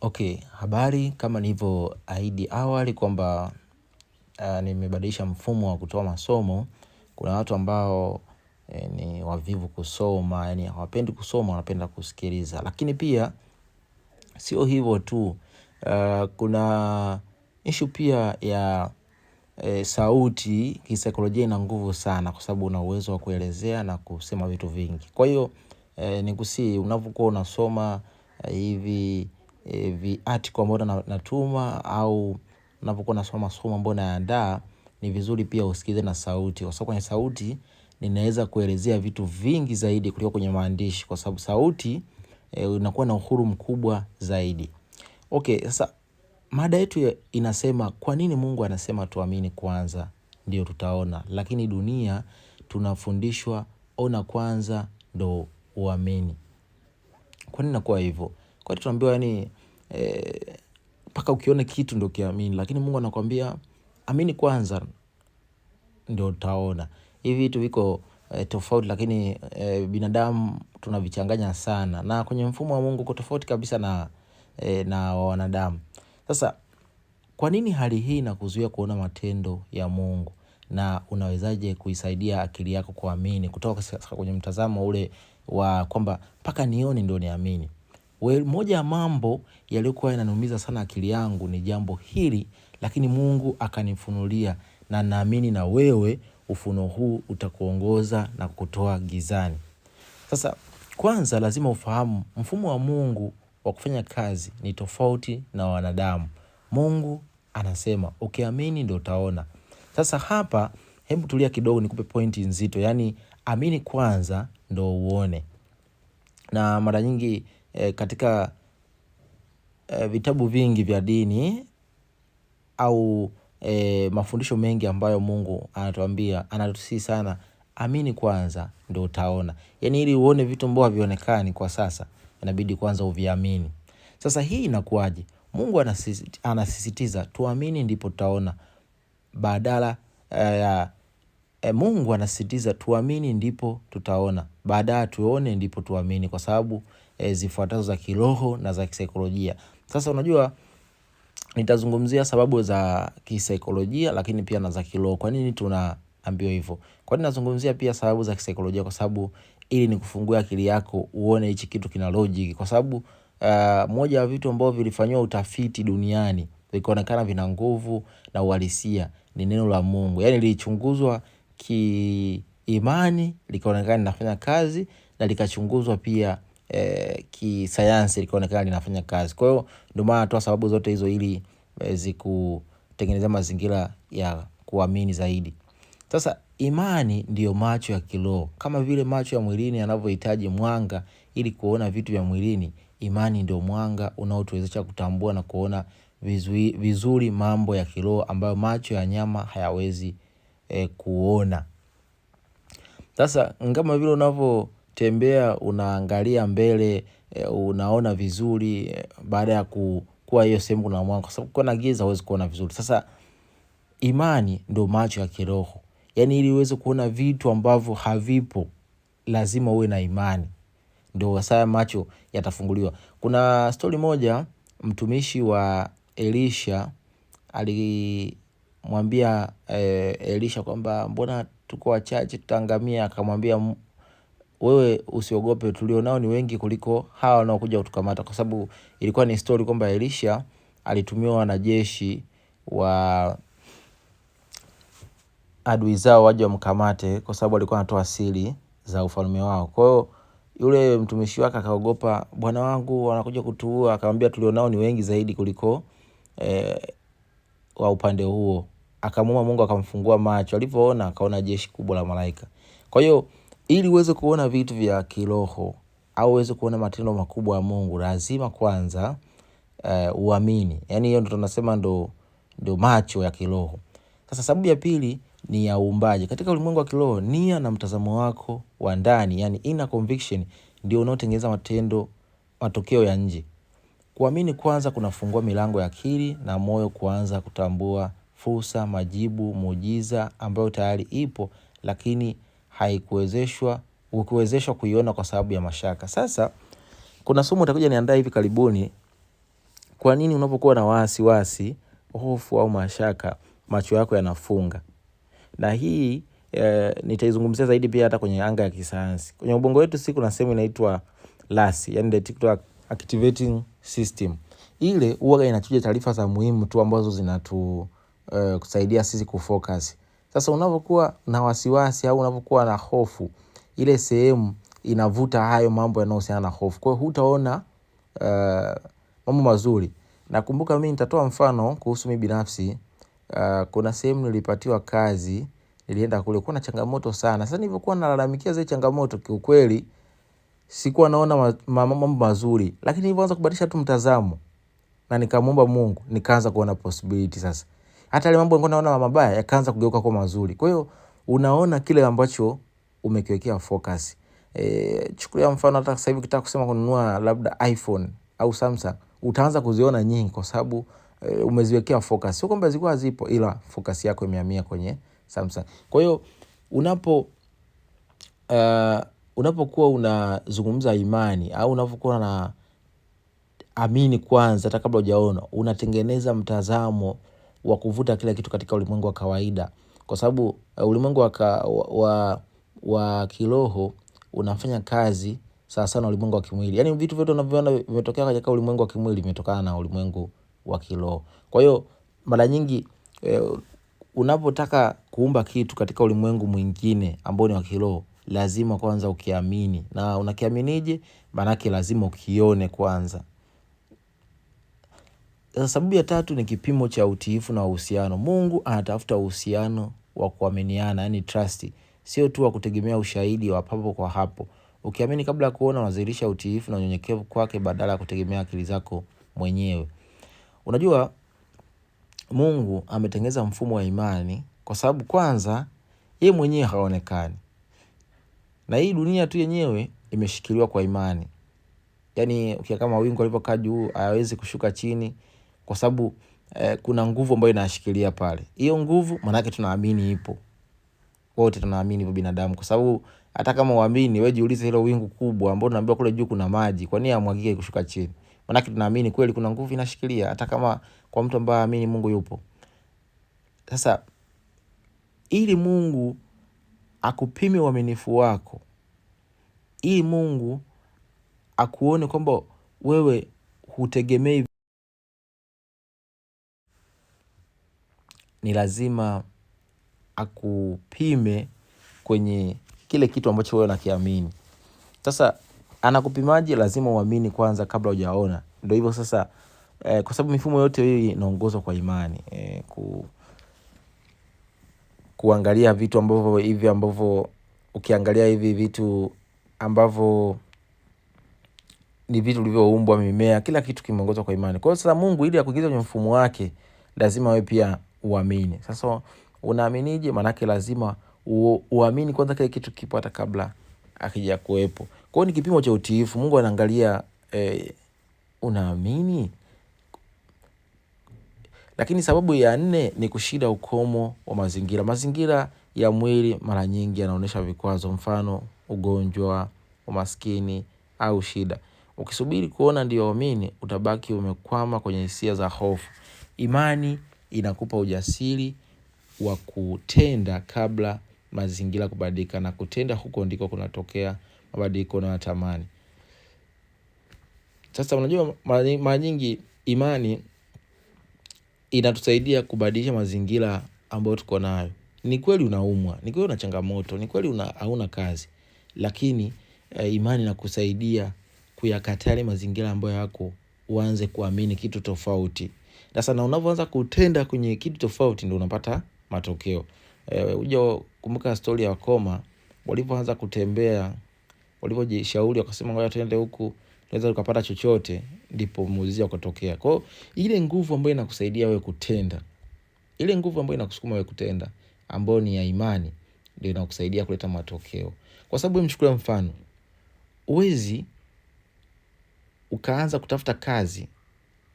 Okay, habari kama nilivyoahidi awali kwamba nimebadilisha mfumo wa kutoa masomo. Kuna watu ambao ni wavivu kusoma, yani hawapendi kusoma, wanapenda kusikiliza. Lakini pia sio hivyo tu, kuna issue pia ya sauti kisaikolojia ina nguvu sana kwa sababu una uwezo wa kuelezea na kusema vitu vingi. Kwa hiyo nikusihi unapokuwa unasoma hivi article ambayo natuma au unapokuwa unasoma somo ambayo naandaa, ni vizuri pia usikize na sauti. Kwa sababu kwenye sauti ninaweza kuelezea vitu vingi zaidi kuliko kwenye maandishi, kwa sababu sauti unakuwa na uhuru mkubwa zaidi. Okay, sasa mada yetu inasema kwa nini Mungu anasema tuamini kwanza ndio tutaona, lakini dunia tunafundishwa ona kwanza ndo uamini. Kwa nini inakuwa hivyo? Kwa tunaambiwa yani mpaka ukiona kitu ndo kiamini, lakini Mungu anakuambia amini kwanza ndio utaona. Hivi vitu viko tofauti, lakini binadamu tunavichanganya sana, na kwenye mfumo wa Mungu uko tofauti kabisa na wanadamu. Sasa kwa nini hali hii inakuzuia kuona matendo ya Mungu, na unawezaje kuisaidia akili yako kuamini kutoka kwenye mtazamo ule wa kwamba mpaka nione ndio niamini? Moja ya mambo yaliyokuwa yananiumiza sana akili yangu ni jambo hili, lakini Mungu akanifunulia, na naamini na wewe ufunuo huu utakuongoza na kutoa gizani. Sasa kwanza lazima ufahamu mfumo wa Mungu wa kufanya kazi ni tofauti na wanadamu. Mungu anasema ukiamini ndio utaona. Sasa hapa hebu tulia kidogo nikupe pointi nzito, yani amini kwanza ndio uone. Na mara nyingi katika vitabu vingi vya dini au mafundisho mengi ambayo Mungu anatuambia, anatusihi sana amini kwanza ndio utaona. Yani ili uone vitu ambavyo havionekani kwa sasa, inabidi kwanza uviamini. Sasa hii inakuwaje? Mungu anasisitiza tuamini ndipo tutaona, badala Mungu anasisitiza tuamini ndipo tutaona, baadaye tuone ndipo tuamini, kwa sababu zifuatazo za kiroho na za kisaikolojia. Sasa unajua nitazungumzia sababu za kisaikolojia lakini pia na za kiroho. Kwa nini tunaambiwa hivyo? Kwa nini nazungumzia pia sababu za kisaikolojia? Kwa sababu ili ni kufungua akili yako uone hichi kitu kina logic. Kwa sababu moja ya vitu ambavyo vilifanywa utafiti duniani vikaonekana vina nguvu na uhalisia ni neno la Mungu. Yani lilichunguzwa kiimani likaonekana linafanya kazi, na likachunguzwa pia kisayansi likaonekana linafanya kazi. Kwa hiyo ndio maana natoa sababu zote hizo ili zikutengenezea mazingira ya kuamini zaidi. Sasa imani ndiyo macho ya kiroho. Kama vile macho ya mwilini yanavyohitaji mwanga ili kuona vitu vya mwilini, imani ndio mwanga unaotuwezesha kutambua na kuona vizuri mambo ya kiroho ambayo macho ya nyama hayawezi kuona. Sasa kama vile unavyotembea unaangalia mbele, unaona vizuri baada ya kuwa hiyo sehemu kuna mwanga, kwa sababu kuna giza huwezi kuona vizuri. Sasa imani ndio macho ya kiroho. Yani ili uweze kuona vitu ambavyo havipo lazima uwe na imani, ndio saa macho yatafunguliwa. Kuna story moja, mtumishi wa Elisha alimwambia Elisha kwamba mbona tuko wachache tutaangamia. Akamwambia wewe usiogope, tulionao ni wengi kuliko hawa wanaokuja kutukamata. Kwa sababu ilikuwa ni story kwamba Elisha alitumiwa wanajeshi wa adui zao waje wamkamate, kwa sababu alikuwa anatoa siri za ufalme wao. Kwa hiyo yule mtumishi wake akaogopa, bwana wangu wanakuja kutuua. Akamwambia tulionao ni wengi zaidi kuliko wa upande huo. Akamuomba Mungu akamfungua macho, alipoona akaona jeshi kubwa la malaika. Kwa hiyo ili uweze kuona vitu vya kiroho au uweze kuona matendo makubwa ya Mungu, lazima kwanza uamini. Yani hiyo ndo tunasema ndo macho ya kiroho. Sasa sababu ya pili ni ya uumbaji. Katika ulimwengu wa kiroho, nia na mtazamo wako wa ndani, yani inner conviction, ndio unaotengeneza matokeo ya nje. Kuamini kwanza kunafungua milango ya akili na moyo kuanza kutambua fursa, majibu, muujiza ambayo tayari ipo, lakini hukuwezeshwa kuiona kwa sababu ya mashaka. Sasa kuna somo utakuja niandaa hivi karibuni kwa nini unapokuwa na wasiwasi, hofu au mashaka, macho yako yanafunga? Na hii nitaizungumzia zaidi pia hata kwenye anga ya kisayansi. Kwenye ubongo wetu siku na sehemu inaitwa LAS, yani Reticular Activating System. Ile huwa inachuja taarifa za muhimu tu ambazo zinatu kusaidia sisi kufocus. Sasa unapokuwa na wasiwasi au unapokuwa na hofu, ile sehemu inavuta hayo mambo yanayohusiana na hofu. Kwa hiyo hutaona mambo mazuri. Nakumbuka mimi nitatoa mfano kuhusu mimi binafsi. Kuna sehemu nilipatiwa kazi, nilienda kule, kuna changamoto sana. Sasa nilivyokuwa nalalamikia zile changamoto, kiukweli sikuwa naona mambo mazuri, lakini nilipoanza kubadilisha tu mtazamo na nikamwomba Mungu, nikaanza kuona possibility. Sasa hata ile mambo nilikuwa naona mabaya yakaanza kugeuka kuwa mazuri. Kwa hiyo unaona kile ambacho umekiwekea focus. Chukulia mfano, hata sasa hivi ukitaka kusema kununua labda iPhone au Samsung, utaanza kuziona nyingi kwa sababu umeziwekea focus. Sio kwamba zilikuwa zipo, ila focus yako imehamia kwenye Samsung. Kwa hiyo unapokuwa unazungumza imani au unapokuwa na amini kwanza hata kabla hujaona, unatengeneza mtazamo wa kuvuta kila kitu katika ulimwengu wa kawaida, kwa sababu ulimwengu wa kiroho unafanya kazi sawa sana ulimwengu wa kimwili. Yaani vitu vyote unavyoona vimetokea katika ulimwengu wa kimwili vimetokana na ulimwengu wa kiroho. Kwa hiyo mara nyingi unapotaka kuumba kitu katika ulimwengu mwingine ambao ni wa kiroho, lazima kwanza ukiamini. Na unakiaminije? Maanake lazima ukione kwanza. Sababu ya tatu ni kipimo cha utiifu na uhusiano. Mungu anatafuta uhusiano wa kuaminiana, yani trust. Sio tu wa kutegemea ushahidi wa papo kwa hapo. Ukiamini kabla ya kuona, unadhihirisha utiifu na unyenyekevu kwake badala ya kutegemea akili zako mwenyewe. Unajua Mungu ametengeneza mfumo wa imani kwa sababu kwanza yeye mwenyewe haonekani. Na hii dunia tu yenyewe imeshikiliwa kwa imani. Yaani kama wingu alivyokaa juu hayawezi kushuka chini kwa sababu kuna nguvu ambayo inashikilia pale. Hiyo nguvu maana yake tunaamini ipo. Wote tunaamini hivyo binadamu, kwa sababu hata kama uamini, wewe jiulize hilo wingu kubwa ambalo unaambiwa kule juu kuna maji, kwa nini yamwagike kushuka chini? Maana yake tunaamini kweli kuna nguvu inashikilia, hata kama kwa mtu ambaye haamini Mungu yupo. Sasa ili Mungu akupime uaminifu wako, ili Mungu akuone kwamba wewe hutegemei, ni lazima akupime kwenye kile kitu ambacho wewe unakiamini. Sasa anakupimaje? Lazima uamini kwanza kabla hujaona. Ndio hivyo sasa, kwa sababu mifumo yote hii inaongozwa kwa imani. Kuangalia vitu ambavyo ukiangalia hivi vitu ambavyo ni vitu vilivyoumbwa, mimea, kila kitu kimeongozwa kwa imani. Kwa hiyo sasa Mungu ili akuingize kwenye mfumo wake, lazima wewe pia uamini. Sasa unaaminije? Maanake lazima uamini kwanza kile kitu kipo hata kabla akija kuwepo. Kwa hiyo ni kipimo cha utiifu. Mungu anaangalia unaamini. Lakini sababu ya 4 ni kushinda ukomo wa mazingira. Mazingira ya mwili mara nyingi yanaonyesha vikwazo, mfano ugonjwa, umaskini au shida. Ukisubiri kuona ndio uamini, utabaki umekwama kwenye hisia za hofu. Imani inakupa ujasiri wa kutenda kabla mazingira kubadilika, na kutenda huko ndiko kunatokea mabadiliko unayotamani. Sasa unajua mara nyingi imani inatusaidia kubadilisha mazingira ambayo tuko nayo. Ni kweli unaumwa, ni kweli una changamoto, ni kweli hauna kazi, lakini imani inakusaidia kuyakataa mazingira ambayo yako, uanze kuamini kitu tofauti. Sasa na unapoanza kutenda kwenye kitu tofauti ndio unapata matokeo. Uje kumbuka story ya wakoma, walipoanza kutembea, walipojishauri wakasema ngoja tuende huku, tunaweza tukapata chochote, ndipo muujiza ukatokea. Kwa hiyo ile nguvu ambayo inakusaidia wewe kutenda, ile nguvu ambayo inakusukuma wewe kutenda, ambayo ni ya imani, ndio inakusaidia kuleta matokeo. Kwa sababu mchukulie mfano, uwezi ukaanza kutafuta kazi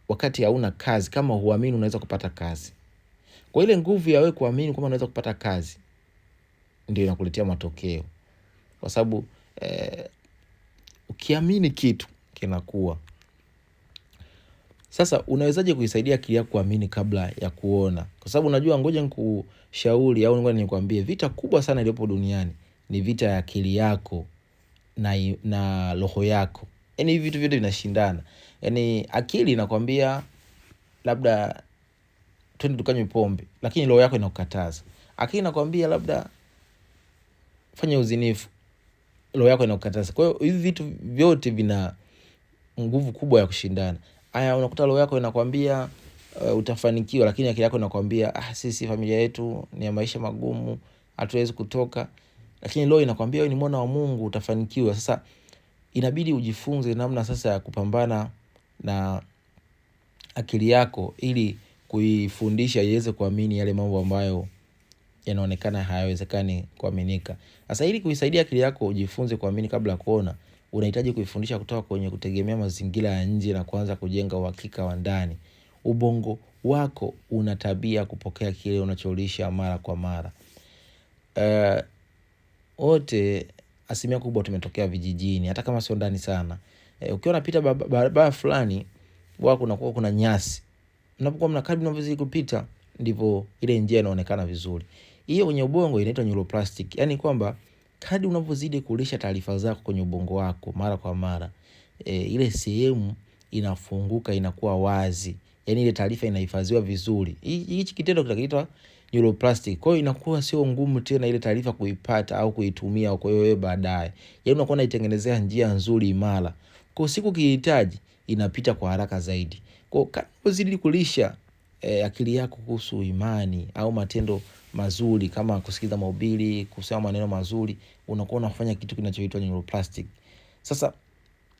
wakati hauna kazi, kama huamini unaweza kupata kazi. Kwa ile nguvu ya wewe kuamini kwamba unaweza kupata kazi, ndio inakuletea matokeo. Kwa sababu ukiamini kitu kinakuwa. Sasa unawezaje kuisaidia akili yako kuamini kabla ya kuona? Kwa sababu unajua, ngoja nikushauri au ngoja nikwambie, vita kubwa sana iliyopo duniani ni vita ya akili yako na roho yako. Yaani hivi vitu vyote vinashindana. Yaani akili inakwambia labda twende tukanywe pombe, lakini roho yako inakukataza. Akili inakwambia labda fanya uzinifu, roho yako inakukataza. Kwa hiyo hivi vitu vyote vina nguvu kubwa ya kushindana. Haya, unakuta roho yako inakwambia utafanikiwa, lakini akili yako inakwambia sisi familia yetu ni ya maisha magumu, hatuwezi kutoka. Lakini roho inakwambia wewe ni mwana wa Mungu, utafanikiwa. Sasa inabidi ujifunze namna sasa ya kupambana na akili yako ili kuifundisha iweze kuamini yale mambo ambayo yanaonekana hayawezekani kuaminika. Sasa ili kuisaidia akili yako ujifunze kuamini kabla ya kuona, unahitaji kuifundisha kutoka kwenye kutegemea mazingira ya nje na kuanza kujenga uhakika wa ndani. Ubongo wako una tabia kupokea kile unacholisha mara kwa mara. Wote asilimia kubwa tumetokea vijijini, hata kama sio ndani sana. Ukiwa unapita barabara fulani, kunakuwa kuna nyasi. Unapokuwa kadri unavyozidi kupita, ndivyo ile njia inaonekana vizuri. Hiyo kwenye ubongo inaitwa neuroplastic. Yaani kwamba kadri unavyozidi kulisha taarifa zako kwenye ubongo wako mara kwa mara, ile sehemu inafunguka, inakuwa wazi. Yaani ile taarifa inahifadhiwa vizuri. Hichi kitendo kinaitwa neuroplastic. Kwa hiyo inakuwa sio ngumu tena ile taarifa kuipata au kuitumia kwa hiyo wewe baadaye. Yaani unakuwa unaitengenezea njia nzuri imara. Kwa siku ukihitaji inapita kwa haraka zaidi. Kwa kadri unazidi kulisha akili yako kuhusu imani au matendo mazuri kama kusikiza mahubiri, kusema maneno mazuri, unakuwa unafanya kitu kinachoitwa neuroplastic. Sasa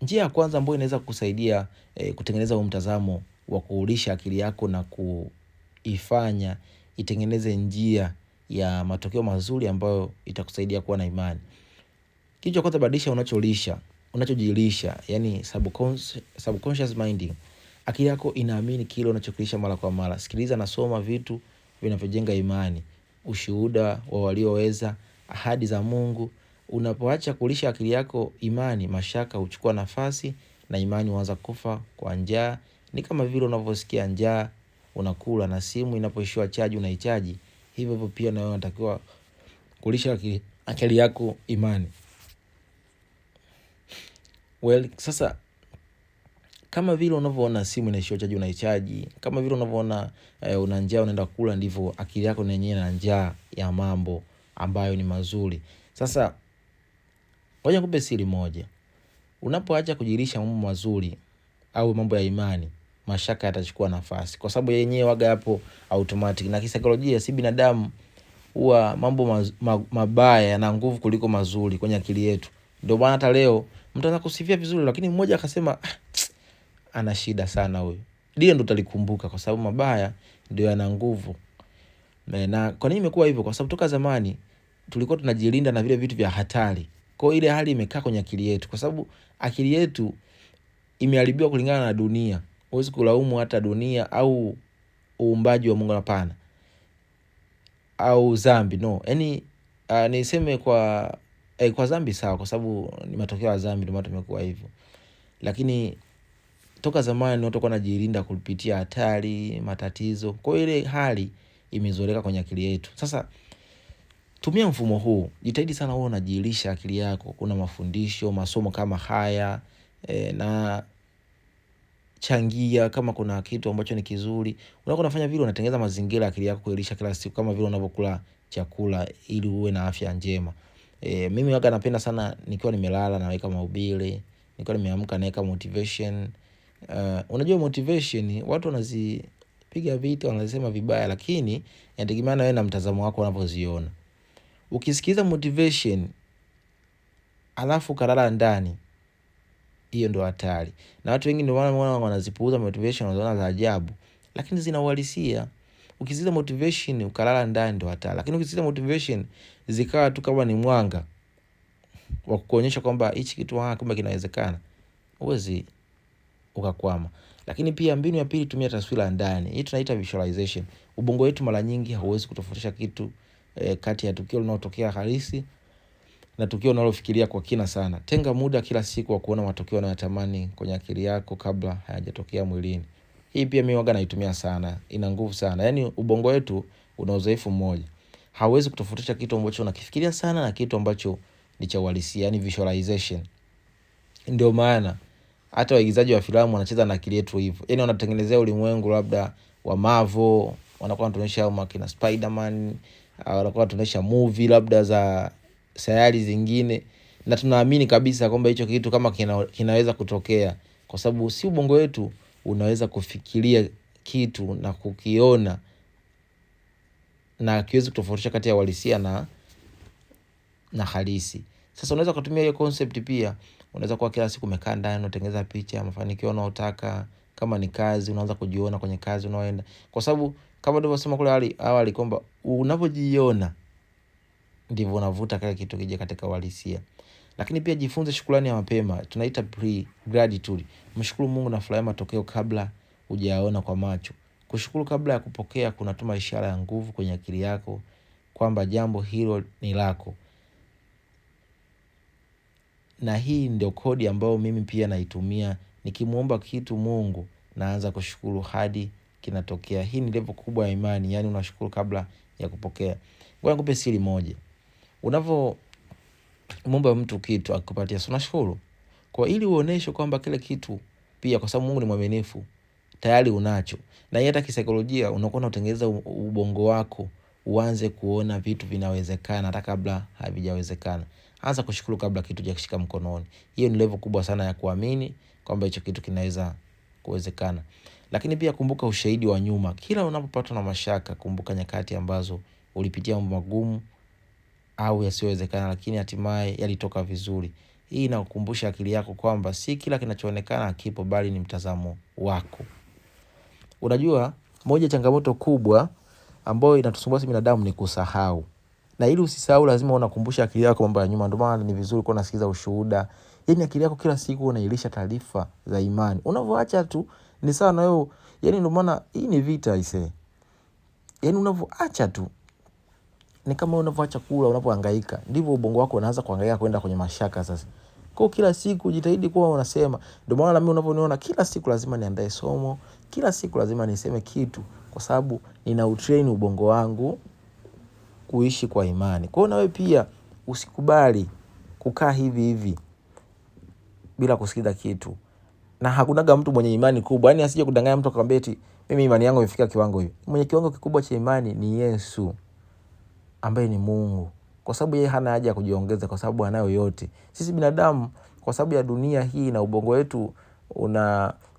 njia ya kwanza ambayo inaweza kukusaidia kutengeneza huo mtazamo wa kuulisha akili yako na kuifanya itengeneze njia ya matokeo mazuri ambayo itakusaidia kuwa na imani. Kitu cha kwanza, badilisha unachojilisha, yani subconscious minding. Akili yako inaamini kile unachokilisha mara kwa mara. Sikiliza na soma vitu vinavyojenga imani, ushuhuda wa walioweza, ahadi za Mungu. Unapoacha kulisha akili yako imani, mashaka huchukua nafasi na imani huanza kufa kwa njaa. Ni kama vile unavyosikia njaa unakula, na simu inapoishiwa chaji unaichaji. Hivyo hivyo pia na wewe unatakiwa kulisha akili yako imani. Sasa kama vile unavyoona simu inaishiwa chaji unaichaji, kama vile unavyoona una njaa unaenda kula, ndivyo akili yako yenyewe ina njaa ya mambo ambayo ni mazuri. Sasa ngoja nikupe siri moja. Unapoacha kujilisha mambo mazuri au mambo ya imani, mashaka yatachukua nafasi, kwa sababu yenyewe waga hapo automatic. Na kisaikolojia, si binadamu, huwa mambo mabaya yana nguvu kuliko mazuri kwenye akili yetu. Ndio maana hata leo mtu anakusifia vizuri, lakini mmoja akasema ana shida sana huyu, ndio utalikumbuka, kwa sababu mabaya ndio yana nguvu. Na kwa nini imekuwa hivyo? Kwa sababu toka zamani tulikuwa tunajilinda na vile vitu vya hatari. Kwa hiyo ile hali imekaa kwenye akili yetu, kwa sababu akili yetu imeharibiwa kulingana na dunia. Huwezi kulaumu hata dunia au uumbaji wa Mungu, hapana, au dhambi, no. Yaani niseme kwa dhambi sawa, kwa sababu ni matokeo ya dhambi ndio maana tumekuwa hivyo. Lakini toka zamani watu walikuwa wanajilinda kupitia hatari, matatizo. Kwa hiyo ile hali imezoreka kwenye akili yetu. Sasa tumia mfumo huu. Jitahidi sana wewe unajilisha akili yako. Kuna mafundisho, masomo kama haya, na changia kama kuna kitu ambacho ni kizuri. Unakuwa unafanya vile, unatengeneza mazingira akili yako kuilisha kila siku, kama vile unavyokula chakula ili uwe na afya njema. Mimi waga napenda sana nikiwa nimelala naweka mahubiri, nikiwa nimeamka naweka motivation. Unajua motivation watu wanazipiga vita, wanasema vibaya, lakini inategemea na wewe na mtazamo wako unavyoziona. Ukisikiza motivation alafu kalala ndani, hiyo ndio hatari. Na watu wengi ndio wanazipuuza motivation, wanaziona za ajabu, lakini zina uhalisia. Ukisikiza motivation ukalala ndani ndio hatari. Lakini ukisikiza motivation zikawa tu kama ni mwanga wa kukuonyesha kwamba hichi kitu kumbe kinawezekana, huwezi ukakwama. Lakini pia mbinu ya pili, tumia taswira ndani. Hii tunaita visualization. Ubongo wetu mara nyingi hauwezi kutofautisha kitu kati ya tukio linalotokea halisi na tukio unalofikiria kwa kina sana. Tenga muda kila siku wa kuona matokeo unayotamani kwenye akili yako kabla hayajatokea mwilini. Hii pia mimi huwaga naitumia sana. Ina nguvu sana. Yaani ubongo wetu una uzoefu mmoja. Hauwezi kutofautisha kitu ambacho unakifikiria sana na kitu ambacho ni cha uhalisia, yani visualization. Ndio maana hata waigizaji wa filamu wanacheza na akili yetu hivyo. Yaani wanatengenezea ulimwengu labda wa Marvel, wanakuwa wanatuonyesha au makina Spider-Man, wanakuwa wanatuonyesha movie labda za sayari zingine, na tunaamini kabisa kwamba hicho kitu kama kinaweza kutokea, kwa sababu si ubongo wetu unaweza kufikiria kitu na kukiona na kiwezi kutofautisha kati ya uhalisia na halisi. Sasa unaweza kutumia hiyo concept pia. Unaweza kuwa kila siku umekaa ndani unatengeneza picha ya mafanikio unayotaka. Kama ni kazi unaanza kujiona kwenye kazi unaoenda, kwa sababu kama nilivyosema kule awali kwamba unavyojiona ndivyo unavuta kile kitu kije katika uhalisia. Lakini pia jifunze shukrani ya mapema, tunaita gratitude. Mshukuru Mungu na furahia matokeo kabla hujaona kwa macho. Kushukuru kabla ya kupokea kunatuma ishara ya nguvu kwenye akili yako kwamba jambo hilo ni lako. Na hii ndio kodi ambayo mimi pia naitumia nikimuomba kitu Mungu, naanza kushukuru hadi kinatokea. Hii ni level kubwa ya imani, yani unashukuru kabla ya kupokea. Ngoja nikupe siri moja. Unavyomuomba mtu kitu akupatia, unashukuru. Kwa ili uoneshe kwamba kile kitu pia, kwa sababu Mungu ni mwaminifu, tayari unacho. Na hii hata kisaikolojia unakuwa unatengeneza ubongo wako uanze kuona vitu vinawezekana hata kabla havijawezekana. Anza kushukuru kabla kitu hajakishika mkononi. Hiyo ni level kubwa sana ya kuamini kwamba hicho kitu kinaweza kuwezekana. Lakini pia kumbuka ushahidi wa nyuma. Kila unapopatwa na mashaka, kumbuka nyakati ambazo ulipitia mambo magumu au yasiyowezekana, lakini hatimaye yalitoka vizuri. Hii inakukumbusha akili yako kwamba si kila kinachoonekana kipo, bali ni mtazamo wako. Unajua, moja changamoto kubwa ambayo inatusumbua sisi binadamu ni kusahau. Na ili usisahau lazima unakumbusha akili yako mambo ya nyuma. Ndio maana ni vizuri kuwa unasikiza ushuhuda. Yaani akili yako kila siku unailisha taarifa za imani. Unavyoacha tu ni sawa na wewe. Yaani ndio maana hii ni vita ise. Yaani unavyoacha tu ni kama unavyoacha kula, unapohangaika, ndivyo ubongo wako unaanza kuhangaika kwenda kwenye mashaka sasa. Kwa kila siku jitahidi kuwa unasema. Ndio maana mimi unavyoniona kila siku lazima niandae somo, kila siku lazima niseme kitu, kwa sababu nina utrain ubongo wangu kuishi kwa imani. Kwa hiyo na wewe pia usikubali kukaa hivi hivi bila kusikiza kitu. Na hakunaga mtu mwenye imani kubwa, yaani asije kudanganya mtu akwambie eti mimi imani yangu imefika kiwango hivi. Mwenye kiwango kikubwa cha imani ni Yesu, ambaye ni Mungu. Kwa sababu yeye hana haja ya kujiongeza, kwa sababu anayo yote. Sisi binadamu kwa sababu ya dunia hii na ubongo wetu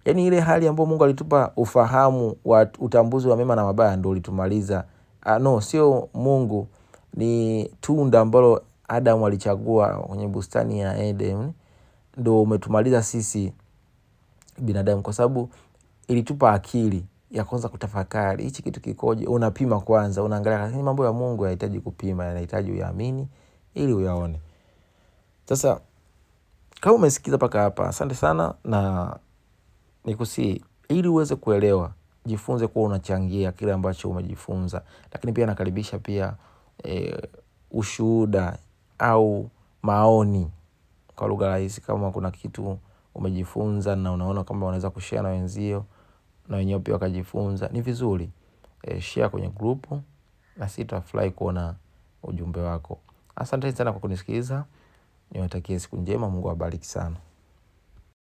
yaani ile hali ambayo Mungu alitupa ufahamu wa utambuzi wa mema na mabaya ndio ulitumaliza. Sio Mungu, ni tunda ambalo Adam alichagua kwenye bustani ya Eden ndio umetumaliza sisi binadamu, kwa sababu ilitupa akili ya kwanza kutafakari hichi kitu kikoje. Unapima kwanza, unaangalia. Lakini mambo ya Mungu hayahitaji kupima, yanahitaji uyaamini ili uyaone. Sasa kama umesikiza mpaka hapa, asante sana, na nikusii ili uweze kuelewa, jifunze kuwa unachangia kile ambacho umejifunza. Lakini pia nakaribisha pia ushuhuda au maoni kwa lugha rahisi. Kama kuna kitu umejifunza na unaona kama unaweza kushare na wenzio na wenyewe pia wakajifunza, ni vizuri share kwenye grupu, na sitafurahi kuona ujumbe wako. Asante sana kwa kunisikiliza. Niwatakie siku njema. Mungu awabariki sana.